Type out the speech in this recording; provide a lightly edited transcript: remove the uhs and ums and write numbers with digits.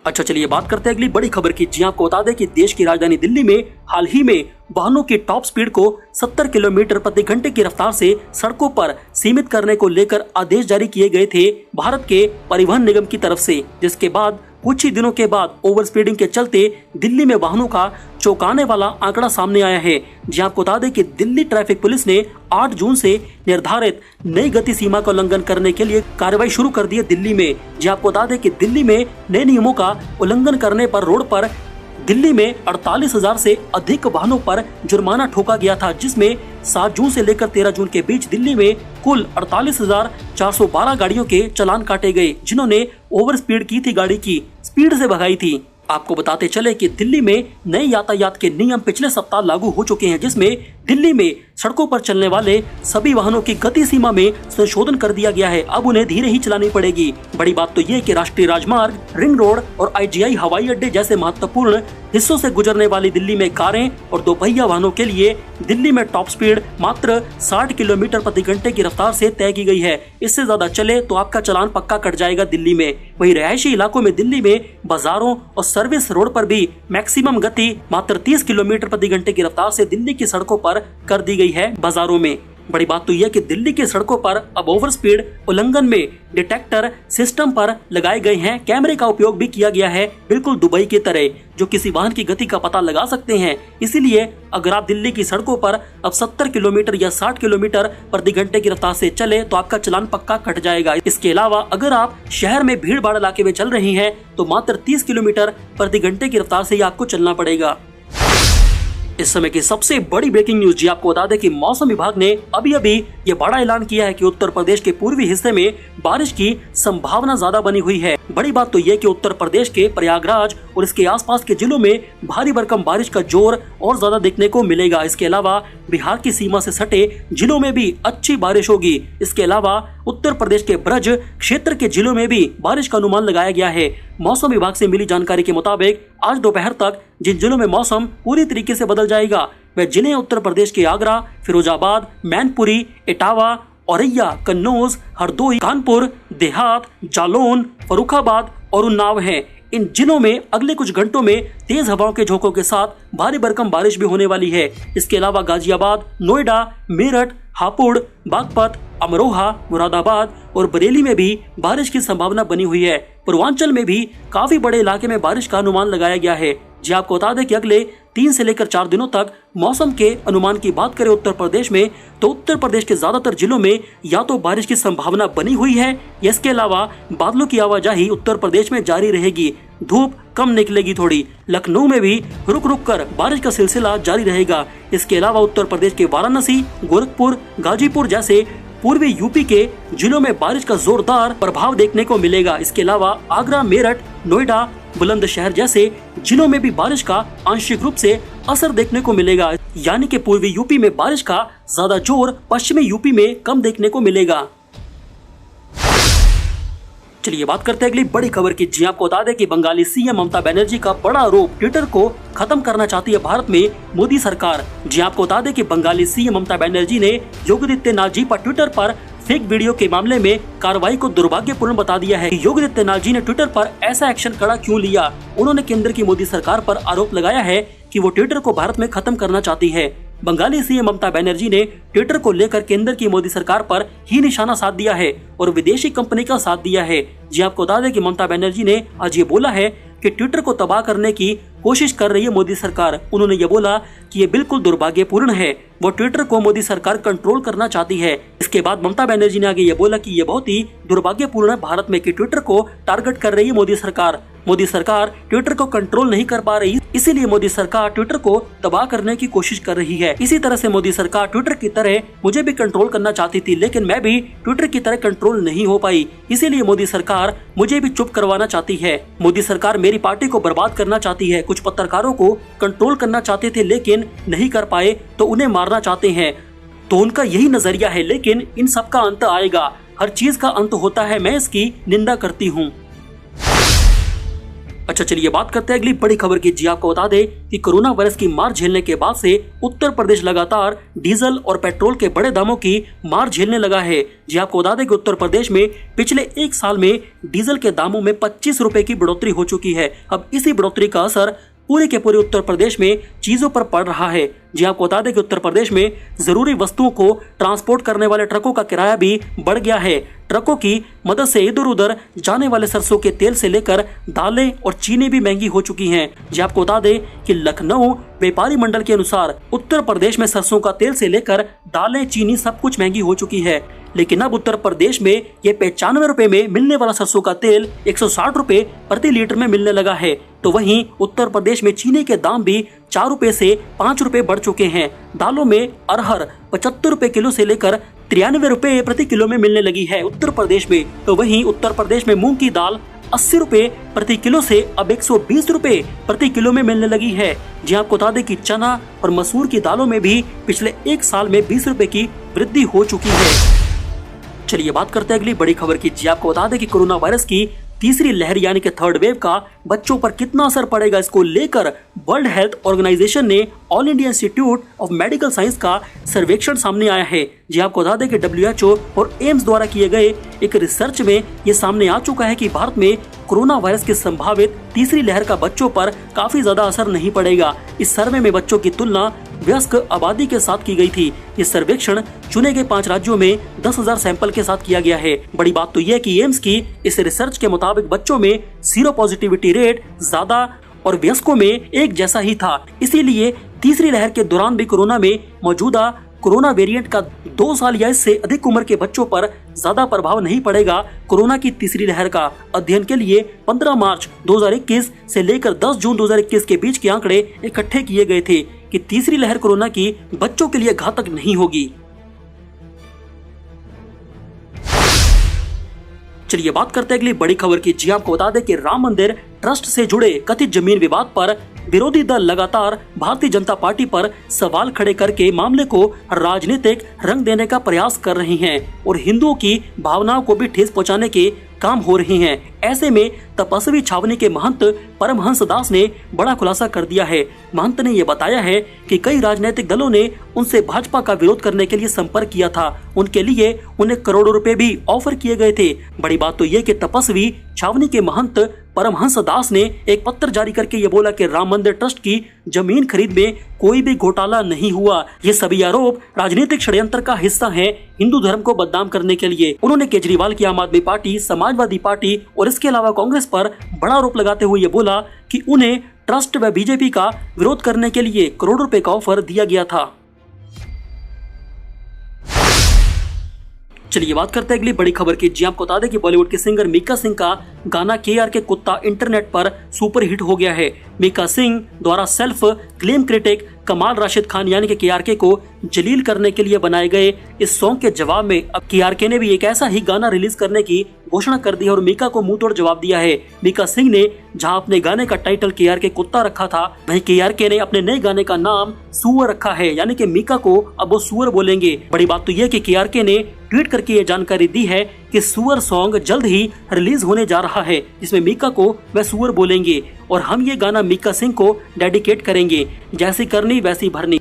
अच्छा चलिए बात करते हैं अगली बड़ी खबर की। जी आपको बता दें कि देश की राजधानी दिल्ली में हाल ही में वाहनों की टॉप स्पीड को 70 किलोमीटर प्रति घंटे की रफ्तार से सड़कों पर सीमित करने को लेकर आदेश जारी किए गए थे भारत के परिवहन निगम की तरफ से, जिसके बाद कुछ ही दिनों के बाद ओवर स्पीडिंग के चलते दिल्ली में वाहनों का चौंकाने वाला आंकड़ा सामने आया है। जी आपको बता दें कि दिल्ली ट्रैफिक पुलिस ने 8 जून से निर्धारित नई गति सीमा का उल्लंघन करने के लिए कार्रवाई शुरू कर दी है दिल्ली में। जी आपको बता दें कि दिल्ली में नए नियमों का उल्लंघन करने पर रोड पर दिल्ली में 48,000 से अधिक वाहनों पर जुर्माना ठोका गया था, जिसमें 7 जून से लेकर 13 जून के बीच दिल्ली में कुल 48,412 गाड़ियों के चालान काटे गए, जिन्होंने ओवर स्पीड की थी, गाड़ी की स्पीड से भगाई थी। आपको बताते चले कि दिल्ली में नए यातायात के नियम पिछले सप्ताह लागू हो चुके हैं, जिसमें दिल्ली में सड़कों पर चलने वाले सभी वाहनों की गति सीमा में संशोधन कर दिया गया है। अब उन्हें धीरे ही चलानी पड़ेगी। बड़ी बात तो ये कि राष्ट्रीय राजमार्ग, रिंग रोड और IGI हवाई अड्डे जैसे महत्वपूर्ण हिस्सों से गुजरने वाली दिल्ली में कारें और दोपहिया वाहनों के लिए दिल्ली में टॉप स्पीड मात्र 60 किलोमीटर प्रति घंटे की रफ्तार से तय की गई है। इससे ज्यादा चले तो आपका चालान पक्का कट जाएगा दिल्ली में। वहीं रिहायशी इलाकों में दिल्ली में बाजारों और सर्विस रोड पर भी मैक्सिमम गति मात्र 30 किलोमीटर प्रति घंटे की रफ्तार से दिल्ली की सड़कों पर कर दी गई है बाजारों में। बड़ी बात तो यह कि दिल्ली की सड़कों पर अब ओवर स्पीड उल्लंघन में डिटेक्टर सिस्टम पर लगाए गए हैं। कैमरे का उपयोग भी किया गया है, बिल्कुल दुबई की तरह, जो किसी वाहन की गति का पता लगा सकते हैं। इसीलिए अगर आप दिल्ली की सड़कों पर अब 70 किलोमीटर या 60 किलोमीटर प्रति घंटे की रफ्तार से चले तो आपका चालान पक्का कट जाएगा। इसके अलावा अगर आप शहर में भीड़ भाड़ इलाके में चल रही हैं तो मात्र 30 किलोमीटर प्रति घंटे की रफ्तार से ही आपको चलना पड़ेगा। इस समय की सबसे बड़ी ब्रेकिंग न्यूज, जी आपको बता दें कि मौसम विभाग ने अभी ये बड़ा ऐलान किया है कि उत्तर प्रदेश के पूर्वी हिस्से में बारिश की संभावना ज्यादा बनी हुई है। बड़ी बात तो ये कि उत्तर प्रदेश के प्रयागराज और इसके आसपास के जिलों में भारी भरकम बारिश का जोर और ज्यादा देखने को मिलेगा। इसके अलावा बिहार की सीमा से सटे जिलों में भी अच्छी बारिश होगी। इसके अलावा उत्तर प्रदेश के ब्रज क्षेत्र के जिलों में भी बारिश का अनुमान लगाया गया है। मौसम विभाग से मिली जानकारी के मुताबिक आज दोपहर तक जिन जिलों में मौसम पूरी तरीके से बदल जाएगा वे जिले उत्तर प्रदेश के आगरा, फिरोजाबाद, मैनपुरी, इटावा, औरैया, कन्नौज, हरदोई, कानपुर, देहात, जालौन, फर्रुखाबाद और उन्नाव हैं। इन जिलों में अगले कुछ घंटों में तेज हवाओं के झोंकों के साथ भारी भरकम बारिश भी होने वाली है। इसके अलावा गाजियाबाद, नोएडा, मेरठ, हापुड़, बागपत, अमरोहा, मुरादाबाद और बरेली में भी बारिश की संभावना बनी हुई है। पूर्वांचल में भी काफी बड़े इलाके में बारिश का अनुमान लगाया गया है। जी आपको बता दें कि अगले 3 से लेकर 4 दिनों तक मौसम के अनुमान की बात करें उत्तर प्रदेश में तो उत्तर प्रदेश के ज्यादातर जिलों में या तो बारिश की संभावना बनी हुई है, इसके अलावा बादलों की आवाजाही उत्तर प्रदेश में जारी रहेगी। धूप कम निकलेगी थोड़ी। लखनऊ में भी रुक रुक कर बारिश का सिलसिला जारी रहेगा। इसके अलावा उत्तर प्रदेश के वाराणसी, गोरखपुर, गाजीपुर जैसे पूर्वी यूपी के जिलों में बारिश का जोरदार प्रभाव देखने को मिलेगा। इसके अलावा आगरा, मेरठ, नोएडा, बुलंदशहर जैसे जिलों में भी बारिश का आंशिक रूप से असर देखने को मिलेगा। यानी कि पूर्वी यूपी में बारिश का ज्यादा जोर पश्चिमी यूपी में कम देखने को मिलेगा। चलिए बात करते हैं अगली बड़ी खबर की। जी आपको बता दें कि बंगाली सीएम ममता बनर्जी का बड़ा आरोप, ट्विटर को खत्म करना चाहती है भारत में मोदी सरकार। जी आपको बता दें कि बंगाली सीएम ममता बनर्जी ने योगी आदित्यनाथ जी पर ट्विटर पर फेक वीडियो के मामले में कार्रवाई को दुर्भाग्यपूर्ण बता दिया है। योगी आदित्यनाथ जी ने ट्विटर पर ऐसा एक्शन कड़ा क्यों लिया? उन्होंने केंद्र की मोदी सरकार पर आरोप लगाया है कि वो ट्विटर को भारत में खत्म करना चाहती है। बंगाली सीएम ममता बनर्जी ने ट्विटर को लेकर केंद्र की मोदी सरकार पर ही निशाना साध दिया है और विदेशी कंपनी का साथ दिया है। जी आपको बता दें कि ममता बनर्जी ने आज ये बोला है कि ट्विटर को तबाह करने की कोशिश कर रही है मोदी सरकार। उन्होंने ये बोला कि ये बिल्कुल दुर्भाग्यपूर्ण है, वो ट्विटर को मोदी सरकार कंट्रोल करना चाहती है। इसके बाद ममता बनर्जी ने आगे ये बोला कि ये बहुत ही दुर्भाग्यपूर्ण है भारत में कि ट्विटर को टारगेट कर रही है मोदी सरकार। मोदी सरकार ट्विटर को कंट्रोल नहीं कर पा रही, इसीलिए मोदी सरकार ट्विटर को तबाह करने की कोशिश कर रही है। इसी तरह से मोदी सरकार ट्विटर की तरह मुझे भी कंट्रोल करना चाहती थी, लेकिन मैं भी ट्विटर की तरह कंट्रोल नहीं हो पाई, इसीलिए मोदी सरकार मुझे भी चुप करवाना चाहती है। मोदी सरकार मेरी पार्टी को बर्बाद करना चाहती है। कुछ पत्रकारों को कंट्रोल करना चाहते थे लेकिन नहीं कर पाए तो उन्हें मारना चाहते हैं। तो उनका यही नजरिया है, लेकिन इन सब का अंत आएगा। हर चीज का अंत होता है, मैं इसकी निंदा करती हूँ। अच्छा चलिए बात करते हैं अगली बड़ी खबर की। जी आपको बता दें कि कोरोना वायरस की मार झेलने के बाद से उत्तर प्रदेश लगातार डीजल और पेट्रोल के बड़े दामों की मार झेलने लगा है। जी आपको बता दें कि उत्तर प्रदेश में पिछले एक साल में डीजल के दामों में 25 रुपए की बढ़ोतरी हो चुकी है। अब इसी बढ़ोतरी का असर पूरे के पूरे उत्तर प्रदेश में चीजों पर पड़ रहा है। जी आपको बता दें कि उत्तर प्रदेश में जरूरी वस्तुओं को ट्रांसपोर्ट करने वाले ट्रकों का किराया भी बढ़ गया है। ट्रकों की मदद से इधर उधर जाने वाले सरसों के तेल से लेकर दालें और चीनी भी महंगी हो चुकी हैं। जी आपको बता दें कि लखनऊ व्यापारी मंडल के अनुसार उत्तर प्रदेश में सरसों का तेल से लेकर दालें चीनी सब कुछ महंगी हो चुकी है। लेकिन अब उत्तर प्रदेश में ये 95 रुपए में मिलने वाला सरसों का तेल 160 रुपए प्रति लीटर में मिलने लगा है। तो वहीं उत्तर प्रदेश में चीनी के दाम भी 4 रुपए से 5 रुपए बढ़ चुके हैं। दालों में अरहर 75 रुपए किलो से लेकर 93 रुपए प्रति किलो में मिलने लगी है उत्तर प्रदेश में। तो वहीं उत्तर प्रदेश में मूंग की दाल 80 रुपए प्रति किलो से अब 120 रुपए प्रति किलो में मिलने लगी है। जी आपको बता दें कि चना और मसूर की दालों में भी पिछले एक साल में 20 रुपए की वृद्धि हो चुकी है। चलिए बात करते हैं अगली बड़ी खबर की। जी आपको बता दें कि कोरोना वायरस की तीसरी लहर यानी कि थर्ड वेव का बच्चों पर कितना असर पड़ेगा, इसको लेकर वर्ल्ड हेल्थ ऑर्गेनाइजेशन ने all India institute of medical science का सर्वेक्षण सामने आया है। जी आपको बता दें कि WHO और एम्स द्वारा किए गए एक रिसर्च में ये सामने आ चुका है कि भारत में कोरोना वायरस की संभावित तीसरी लहर का बच्चों पर काफी ज्यादा असर नहीं पड़ेगा। इस सर्वे में बच्चों की तुलना वयस्क आबादी के साथ की गई थी। ये सर्वेक्षण चुने गए 5 राज्यों में 10,000 सैंपल के साथ किया गया है। बड़ी बात तो यह है कि एम्स की इस रिसर्च के मुताबिक बच्चों में सीरो पॉजिटिविटी रेट ज्यादा और वयस्कों में एक जैसा ही था। इसीलिए तीसरी लहर के दौरान भी कोरोना में मौजूदा कोरोना वेरिएंट का 2 साल या इससे अधिक उम्र के बच्चों पर ज्यादा प्रभाव नहीं पड़ेगा। कोरोना की तीसरी लहर का अध्ययन के लिए 15 मार्च 2021 से लेकर 10 जून 2021 के बीच के आंकड़े इकट्ठे किए गए थे कि तीसरी लहर कोरोना की बच्चों के लिए घातक नहीं होगी। चलिए बात करते हैं अगली बड़ी खबर की। जी आपको बता दें कि राम मंदिर ट्रस्ट से जुड़े कथित जमीन विवाद पर विरोधी दल लगातार भारतीय जनता पार्टी पर सवाल खड़े करके मामले को राजनीतिक रंग देने का प्रयास कर रही हैं और हिंदुओं की भावनाओं को भी ठेस पहुंचाने के काम हो रही हैं। ऐसे में तपस्वी छावनी के महंत परमहंस दास ने बड़ा खुलासा कर दिया है। महंत ने यह बताया है कि कई राजनीतिक दलों ने उनसे भाजपा का विरोध करने के लिए संपर्क किया था। उनके लिए उन्हें करोड़ों रुपए भी ऑफर किए गए थे। बड़ी बात तो ये कि तपस्वी छावनी के महंत परमहंस दास ने एक पत्र जारी करके ये बोला कि राम मंदिर ट्रस्ट की जमीन खरीद में कोई भी घोटाला नहीं हुआ। ये सभी आरोप राजनीतिक षड्यंत्र का हिस्सा हैं हिंदू धर्म को बदनाम करने के लिए। उन्होंने केजरीवाल की आम आदमी पार्टी, समाजवादी पार्टी और इसके अलावा कांग्रेस पर बड़ा आरोप लगाते हुए ये बोला कि उन्हें ट्रस्ट व बीजेपी का विरोध करने के लिए करोड़ों रुपए का ऑफर दिया गया था। चलिए बात करते हैं अगली बड़ी खबर की। जी आपको बता दें कि बॉलीवुड के सिंगर मीका सिंह का गाना KRK कुत्ता इंटरनेट पर सुपर हिट हो गया है। मीका सिंह द्वारा सेल्फ क्लेम क्रिटिक कमाल राशिद खान यानी कि KRK को जलील करने के लिए बनाए गए इस सॉन्ग के जवाब में अब KRK ने भी एक ऐसा ही गाना रिलीज करने की घोषणा कर दी है और मीका को मुंह तोड़ जवाब दिया है। मीका सिंह ने जहां अपने गाने का टाइटल KRK कुत्ता रखा था, वहीं KRK ने अपने नए गाने का नाम सुअर रखा है, यानी कि मीका को अब वो सुअर बोलेंगे। बड़ी बात तो यह कि KRK ने ट्वीट करके ये जानकारी दी है कि सुअर सॉन्ग जल्द ही रिलीज होने जा रहा है, जिसमें मीका को वह सुअर बोलेंगे और हम ये गाना मीका सिंह को डेडिकेट करेंगे। जैसी करनी वैसी भरनी।